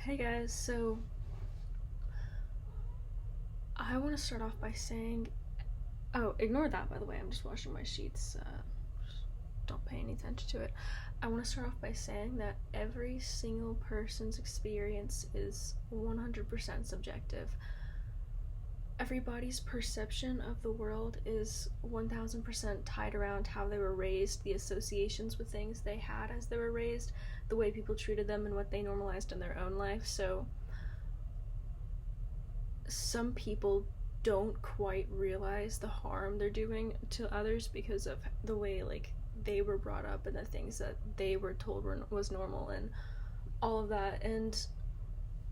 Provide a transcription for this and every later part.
Hey guys, so I want to start off by saying, oh, ignore that by the way, I'm just washing my sheets, don't pay any attention to it. I want to start off by saying that every single person's experience is 100% subjective. Everybody's perception of the world is 1000% tied around how they were raised, the associations with things they had as they were raised, the way people treated them, and what they normalized in their own life. So some people don't quite realize the harm they're doing to others because of the way they were brought up and the things that they were told was normal and all of that. And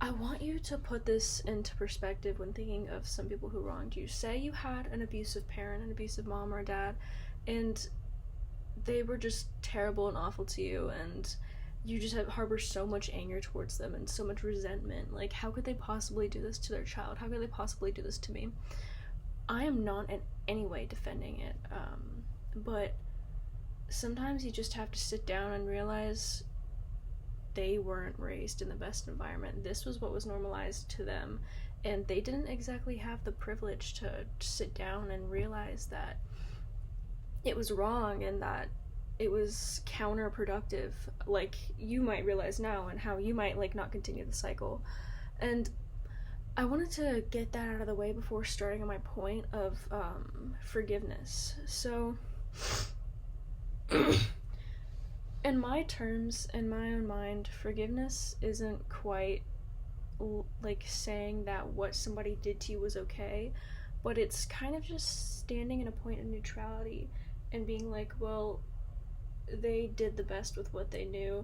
I want you to put this into perspective when thinking of some people who wronged you. Say you had an abusive parent, an abusive mom or dad, and they were just terrible and awful to you, and you just harbor so much anger towards them and so much resentment. Like, how could they possibly do this to their child? How could they possibly do this to me? I am not in any way defending it, but sometimes you just have to sit down and realize they weren't raised in the best environment. This was what was normalized to them, and they didn't exactly have the privilege to sit down and realize that it was wrong and that it was counterproductive, like you might realize now, and how you might not continue the cycle. And I wanted to get that out of the way before starting on my point of forgiveness. So in my terms, in my own mind, forgiveness isn't quite like saying that what somebody did to you was okay, but it's kind of just standing in a point of neutrality and being like, well, they did the best with what they knew,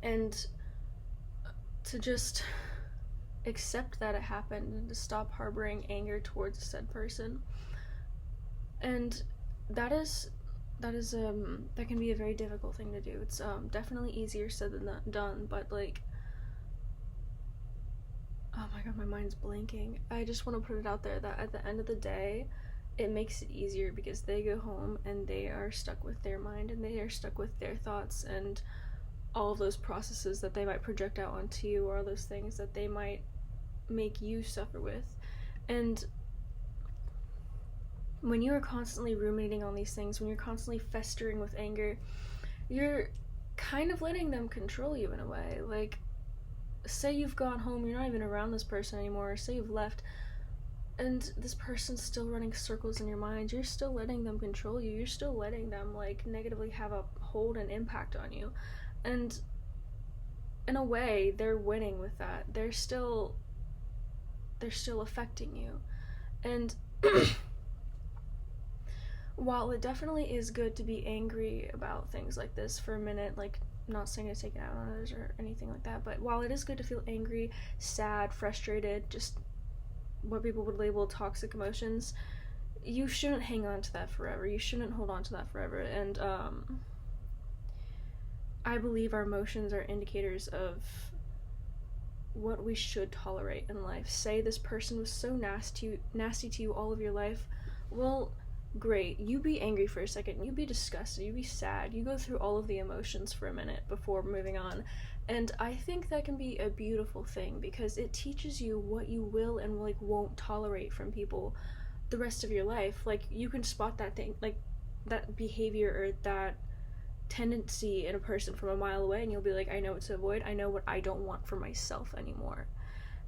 and to just accept that it happened and to stop harboring anger towards said person. And that can be a very difficult thing to do. It's definitely easier said than done, but oh my god, my mind's blanking. I just want to put it out there that at the end of the day, it makes it easier because they go home and they are stuck with their mind and they are stuck with their thoughts and all of those processes that they might project out onto you, or all those things that they might make you suffer with. And when you are constantly ruminating on these things, when you're constantly festering with anger, you're kind of letting them control you in a way. Like, say you've gone home, you're not even around this person anymore, or say you've left, and this person's still running circles in your mind. You're still letting them control you. You're still letting them negatively have a hold and impact on you. And in a way, they're winning with that. They're still affecting you. And while it definitely is good to be angry about things like this for a minute, I'm not saying to take it out on others or anything like that, but while it is good to feel angry, sad, frustrated, just what people would label toxic emotions, you shouldn't hang on to that forever. You shouldn't hold on to that forever. And I believe our emotions are indicators of what we should tolerate in life. Say this person was so nasty to you all of your life. Well, great. You be angry for a second. You be disgusted. You be sad. You go through all of the emotions for a minute before moving on. And I think that can be a beautiful thing because it teaches you what you will and won't tolerate from people the rest of your life. You can spot that thing, that behavior or that tendency in a person from a mile away, and you'll be like, I know what to avoid. I know what I don't want for myself anymore.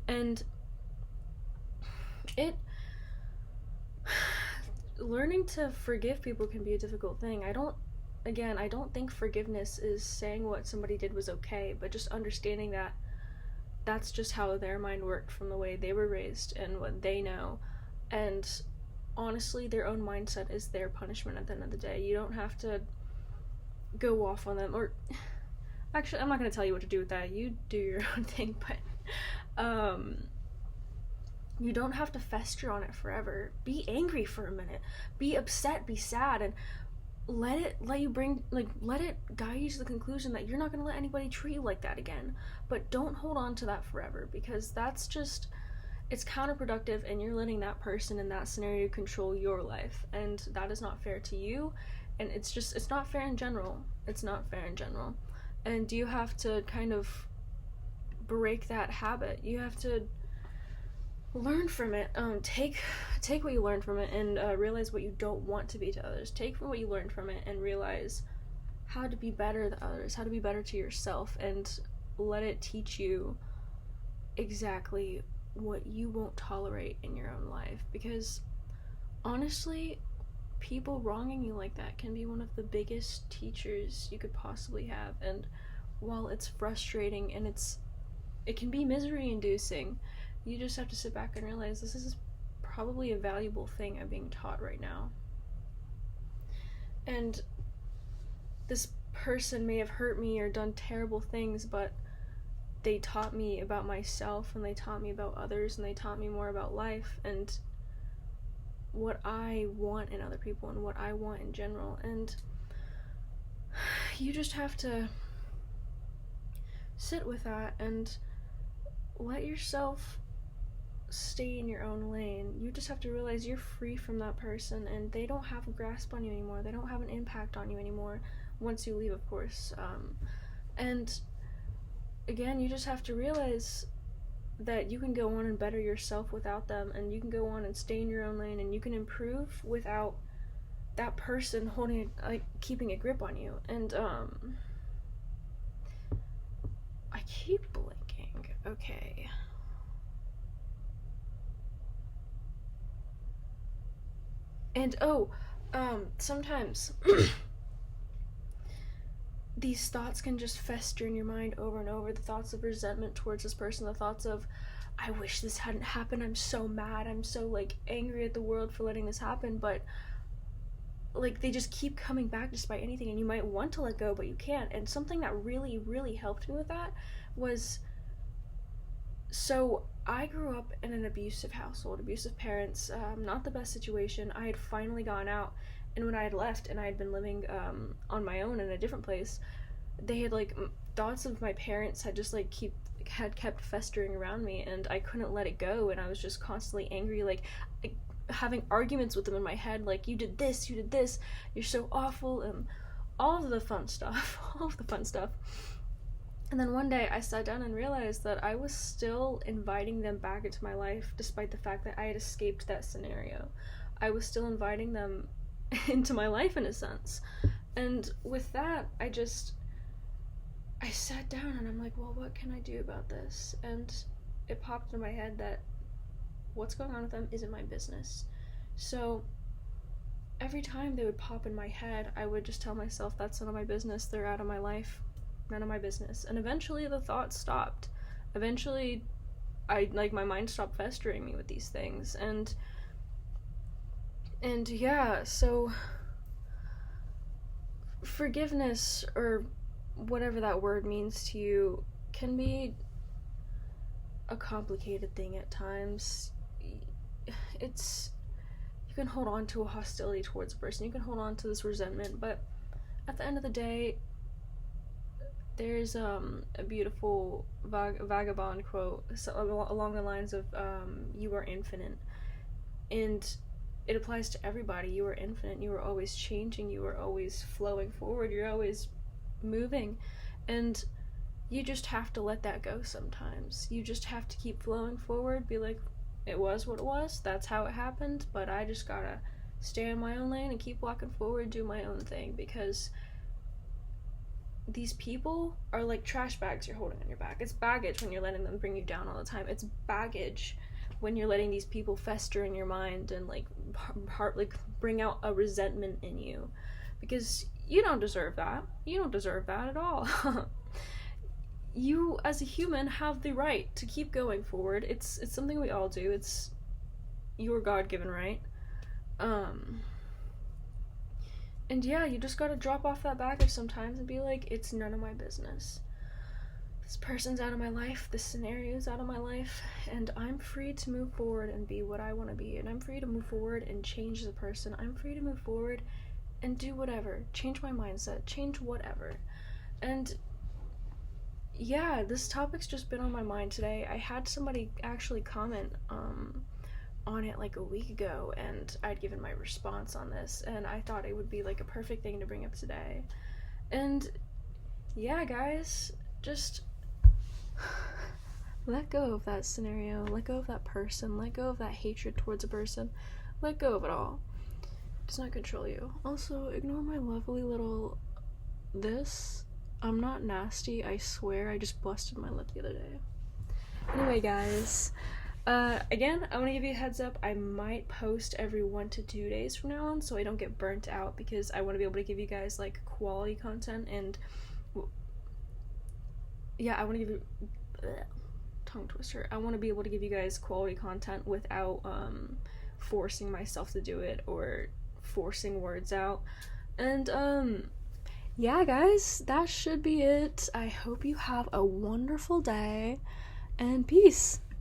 And learning to forgive people can be a difficult thing. I don't think forgiveness is saying what somebody did was okay, but just understanding that that's just how their mind worked from the way they were raised and what they know. And honestly, their own mindset is their punishment at the end of the day. You don't have to go off on them, or actually, I'm not going to tell you what to do with that. You do your own thing, but you don't have to fester on it forever. Be angry for a minute. Be upset, be sad, and let it guide you to the conclusion that you're not going to let anybody treat you like that again. But don't hold on to that forever, because it's counterproductive, and you're letting that person in that scenario control your life, and that is not fair to you, and it's not fair in general. It's not fair in general. And you have to kind of break that habit. You have to learn from it. Take what you learned from it and realize what you don't want to be to others. Take from what you learned from it and realize how to be better to others, how to be better to yourself, and let it teach you exactly what you won't tolerate in your own life. Because honestly, people wronging you like that can be one of the biggest teachers you could possibly have. And while it's frustrating and it can be misery inducing, you just have to sit back and realize this is probably a valuable thing I'm being taught right now. And this person may have hurt me or done terrible things, but they taught me about myself, and they taught me about others, and they taught me more about life and what I want in other people and what I want in general. And you just have to sit with that and let yourself stay in your own lane. You just have to realize you're free from that person, and they don't have a grasp on you anymore. They don't have an impact on you anymore once you leave, of course. And again, you just have to realize that you can go on and better yourself without them, and you can go on and stay in your own lane, and you can improve without that person keeping a grip on you. And I keep blinking. Okay. And sometimes these thoughts can just fester in your mind over and over. The thoughts of resentment towards this person, the thoughts of, I wish this hadn't happened, I'm so mad, I'm so angry at the world for letting this happen. But they just keep coming back despite anything, and you might want to let go, but you can't. And something that really, really helped me with that was, so I grew up in an abusive household, abusive parents, not the best situation. I had finally gone out, and when I had left and I had been living on my own in a different place, they had thoughts of my parents had just kept festering around me, and I couldn't let it go, and I was just constantly angry, having arguments with them in my head, you did this, you're so awful, and all of the fun stuff. And then one day I sat down and realized that I was still inviting them back into my life despite the fact that I had escaped that scenario. I was still inviting them into my life in a sense. And with that, I sat down and I'm like, well, what can I do about this? And it popped in my head that what's going on with them isn't my business. So every time they would pop in my head, I would just tell myself, that's none of my business, they're out of my life, none of my business. And eventually the thoughts stopped. Eventually my mind stopped festering me with these things. And yeah, so forgiveness, or whatever that word means to you, can be a complicated thing at times. You can hold on to a hostility towards a person, you can hold on to this resentment, but at the end of the day, there's a beautiful vagabond quote along the lines of, you are infinite, and it applies to everybody. You are infinite, you are always changing, you are always flowing forward, you're always moving, and you just have to let that go sometimes. You just have to keep flowing forward, be like, it was what it was, that's how it happened, but I just gotta stay in my own lane and keep walking forward, do my own thing, because these people are like trash bags you're holding on your back. It's baggage when you're letting them bring you down all the time. It's baggage when you're letting these people fester in your mind and bring out a resentment in you, because you don't deserve that. You don't deserve that at all. You as a human have the right to keep going forward. It's something we all do. It's your God-given right. And yeah, you just gotta drop off that baggage sometimes and be like, it's none of my business. This person's out of my life, this scenario's out of my life, and I'm free to move forward and be what I want to be, and I'm free to move forward and change the person. I'm free to move forward and do whatever, change my mindset, change whatever. And yeah, this topic's just been on my mind today. I had somebody actually comment on it a week ago, and I'd given my response on this, and I thought it would be a perfect thing to bring up today. And yeah, guys, just let go of that scenario, let go of that person, let go of that hatred towards a person, let go of it all. It does not control you. Also, ignore my lovely little this. I'm not nasty, I swear. I just busted my lip the other day. Anyway, guys, again, I want to give you a heads up. I might post every 1 to 2 days from now on, so I don't get burnt out, because I want to be able to give you guys like quality content. And yeah, I want to give you tongue twister. I want to be able to give you guys quality content without forcing myself to do it or forcing words out. And yeah, guys, that should be it. I hope you have a wonderful day, and peace.